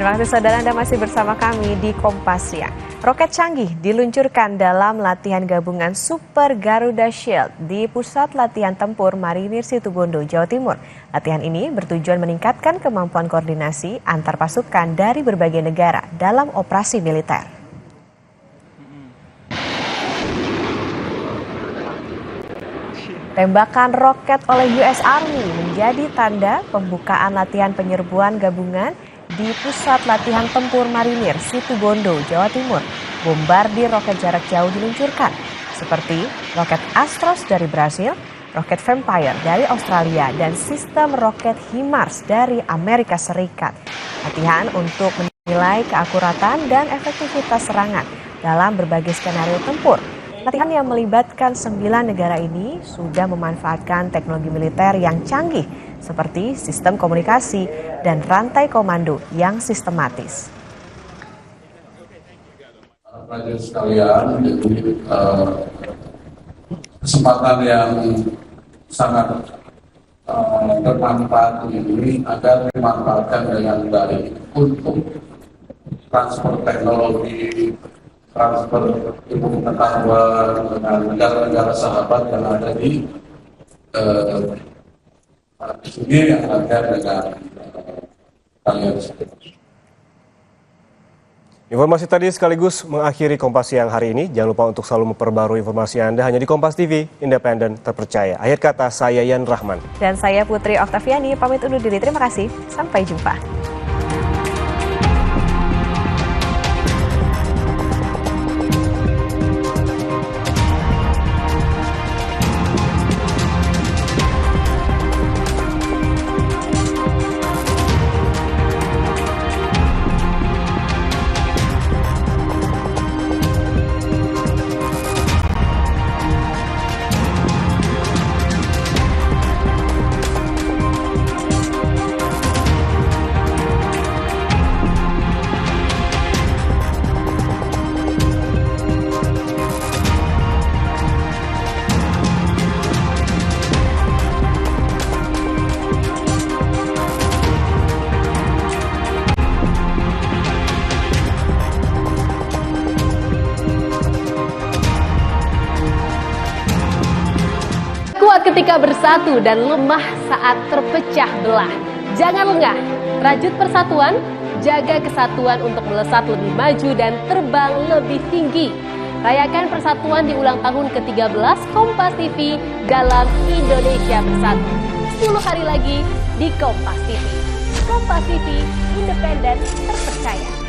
Terima kasih saudara, Anda masih bersama kami di Kompas Siang. Roket canggih diluncurkan dalam latihan gabungan Super Garuda Shield di Pusat Latihan Tempur Marinir Situbondo, Jawa Timur. Latihan ini bertujuan meningkatkan kemampuan koordinasi antar pasukan dari berbagai negara dalam operasi militer. Tembakan roket oleh US Army menjadi tanda pembukaan latihan penyerbuan gabungan di Pusat Latihan Tempur Marinir Situbondo, Jawa Timur. Bombardir roket jarak jauh diluncurkan, seperti roket Astros dari Brasil, roket Vampire dari Australia, dan sistem roket HIMARS dari Amerika Serikat. Latihan untuk menilai keakuratan dan efektivitas serangan dalam berbagai skenario tempur. Latihan yang melibatkan 9 negara ini sudah memanfaatkan teknologi militer yang canggih seperti sistem komunikasi dan rantai komando yang sistematis. Prajurit sekalian, jadi kesempatan yang sangat bermanfaat ini agar dimanfaatkan dengan baik untuk transfer teknologi, transfer ilmu pengetahuan dengan negara-negara sahabat yang ada di sini yang ada dengan kalian. Informasi tadi sekaligus mengakhiri Kompas Siang hari ini. Jangan lupa untuk selalu memperbarui informasi Anda hanya di Kompas TV, independen, terpercaya. Akhir kata, saya Yan Rahman. Dan saya Putri Oktaviani, pamit undur diri. Terima kasih, sampai jumpa. Ketika bersatu dan lemah saat terpecah belah. Jangan lengah, rajut persatuan, jaga kesatuan untuk melesat lebih maju dan terbang lebih tinggi. Rayakan persatuan di ulang tahun ke-13 Kompas TV dalam Indonesia Bersatu. 10 hari lagi di Kompas TV. Kompas TV, independen, terpercaya.